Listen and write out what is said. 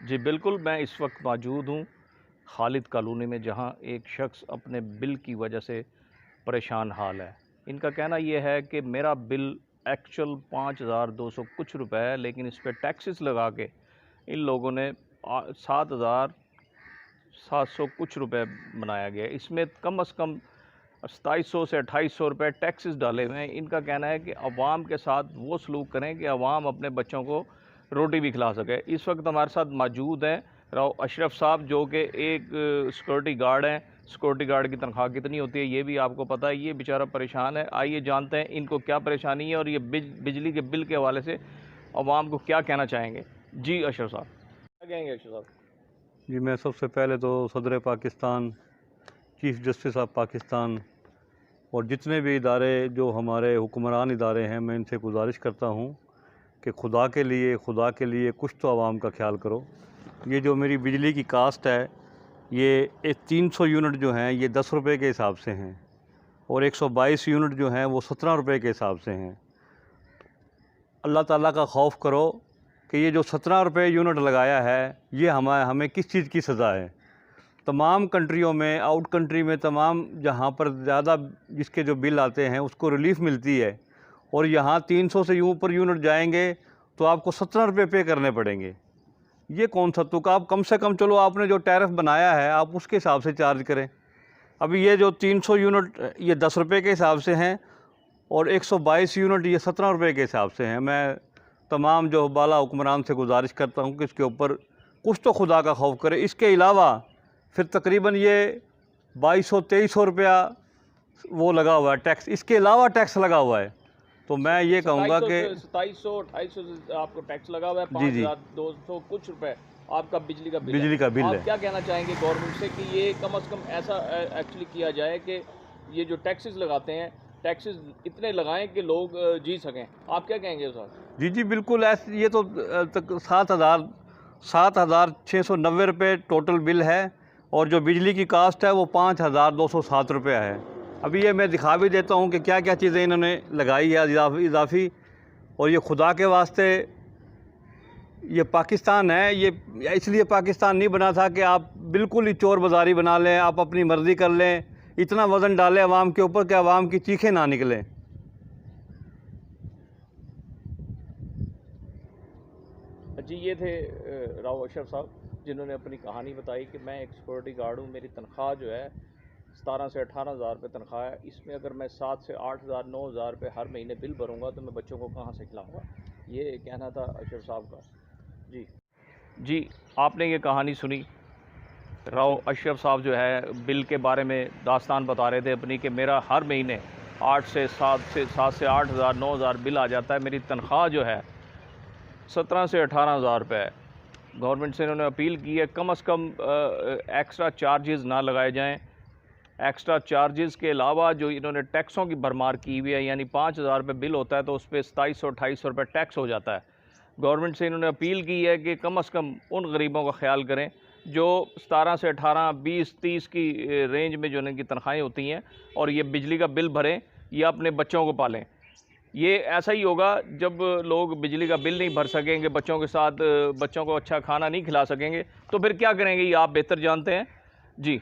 جی بالکل، میں اس وقت موجود ہوں خالد کالونی میں، جہاں ایک شخص اپنے بل کی وجہ سے پریشان حال ہے۔ ان کا کہنا یہ ہے کہ میرا بل ایکچول 5200 کچھ روپے ہے، لیکن اس پہ ٹیکسز لگا کے ان لوگوں نے 7700 کچھ روپے بنایا گیا۔ اس میں کم از کم 2700 سے 2800 روپے ٹیکسز ڈالے ہوئے ہیں۔ ان کا کہنا ہے کہ عوام کے ساتھ وہ سلوک کریں کہ عوام اپنے بچوں کو روٹی بھی کھلا سکے۔ اس وقت ہمارے ساتھ موجود ہیں راؤ اشرف صاحب، جو کہ ایک سیکورٹی گارڈ ہیں۔ سیکورٹی گارڈ کی تنخواہ کتنی ہوتی ہے یہ بھی آپ کو پتہ ہے۔ یہ بیچارہ پریشان ہے۔ آئیے جانتے ہیں ان کو کیا پریشانی ہے اور یہ بجلی کے بل کے حوالے سے عوام کو کیا کہنا چاہیں گے۔ جی اشرف صاحب، کیا کہیں گے اشرف صاحب؟ جی میں سب سے پہلے تو صدر Pakistan, chief justice of Pakistan اور جتنے بھی ادارے جو ہمارے حکمران ادارے ہیں، میں ان سے گزارش کرتا ہوں کہ خدا کے لیے کچھ تو عوام کا خیال کرو۔ یہ جو میری بجلی کی کاسٹ ہے، یہ 300 یونٹ جو ہیں یہ 10 روپے کے حساب سے ہیں، اور 122 یونٹ جو ہیں وہ 17 روپے کے حساب سے ہیں۔ اللہ تعالیٰ کا خوف کرو کہ یہ جو 17 روپے یونٹ لگایا ہے یہ ہمیں کس چیز کی سزا ہے۔ تمام کنٹریوں میں، آؤٹ کنٹری میں، تمام جہاں پر زیادہ جس کے جو بل آتے ہیں اس کو ریلیف ملتی ہے، اور یہاں 300 سے اوپر یونٹ جائیں گے تو آپ کو 17 روپے پے کرنے پڑیں گے۔ یہ کون سا تک؟ آپ کم سے کم چلو آپ نے جو ٹیرف بنایا ہے آپ اس کے حساب سے چارج کریں۔ ابھی یہ جو 300 یونٹ یہ 10 روپے کے حساب سے ہیں، اور 122 یونٹ یہ 17 روپے کے حساب سے ہیں۔ میں تمام جو بالا حکمران سے گزارش کرتا ہوں کہ اس کے اوپر کچھ تو خدا کا خوف کرے۔ اس کے علاوہ پھر تقریباً یہ 2200-2300 روپیہ وہ لگا ہوا ہے ٹیکس، اس کے علاوہ ٹیکس لگا ہوا ہے۔ تو میں یہ کہوں گا کہ 2700-2800 آپ کو ٹیکس لگا ہوا ہے، جی 5200 کچھ روپے آپ کا بجلی کا بل ہے۔ بجلی کا بل ہے۔ آپ کیا کہنا چاہیں گے گورنمنٹ سے کہ یہ کم از کم ایسا ایکچولی کیا جائے کہ یہ جو ٹیکسز لگاتے ہیں، ٹیکسز اتنے لگائیں کہ لوگ جی سکیں؟ آپ کیا کہیں گے صاحب؟ جی بالکل یہ تو 7,690 روپے ٹوٹل بل ہے، اور جو بجلی کی کاسٹ ہے وہ 5,207 روپے ہے۔ ابھی یہ میں دکھا بھی دیتا ہوں کہ کیا کیا چیزیں انہوں نے لگائی ہے اضافی۔ اور یہ خدا کے واسطے یہ پاکستان ہے، یہ اس لیے پاکستان نہیں بنا تھا کہ آپ بالکل ہی چور بازاری بنا لیں، آپ اپنی مرضی کر لیں، اتنا وزن ڈالیں عوام کے اوپر کہ عوام کی چیخیں نہ نکلیں۔ جی یہ تھے راؤ اشرف صاحب، جنہوں نے اپنی کہانی بتائی کہ میں ایک سیکورٹی گارڈ ہوں، میری تنخواہ جو ہے 17 سے 18 ہزار روپے تنخواہ ہے۔ اس میں اگر میں 7 سے 8 ہزار 9 ہزار روپے ہر مہینے بل بھروں گا تو میں بچوں کو کہاں سے کھلاؤں گا؟ یہ کہنا تھا اشرف صاحب کا۔ جی آپ نے یہ کہانی سنی۔ راؤ اشرف صاحب جو ہے بل کے بارے میں داستان بتا رہے تھے اپنی کہ میرا ہر مہینے 7 سے 8 ہزار 9 ہزار بل آ جاتا ہے، میری تنخواہ جو ہے 17 سے 18 ہزار روپے ہے۔ گورنمنٹ سے انہوں نے اپیل کی ہے کم از کم ایکسٹرا چارجز نہ لگائے جائیں۔ ایکسٹرا چارجز کے علاوہ جو انہوں نے ٹیکسوں کی بھرمار کی ہوئی ہے، یعنی 5,000 روپے بل ہوتا ہے تو اس پہ 2700-2800 روپے ٹیکس ہو جاتا ہے۔ گورنمنٹ سے انہوں نے اپیل کی ہے کہ کم از کم ان غریبوں کا خیال کریں جو 17 سے 18، 20، 30 کی رینج میں جو ان کی تنخواہیں ہوتی ہیں، اور یہ بجلی کا بل بھریں یا اپنے بچوں کو پالیں۔ یہ ایسا ہی ہوگا جب لوگ بجلی کا بل نہیں بھر سکیں گے، بچوں کے ساتھ بچوں کو اچھا کھانا نہیں کھلا سکیں گے، تو پھر کیا کریں گے یہ آپ بہتر جانتے ہیں۔ جی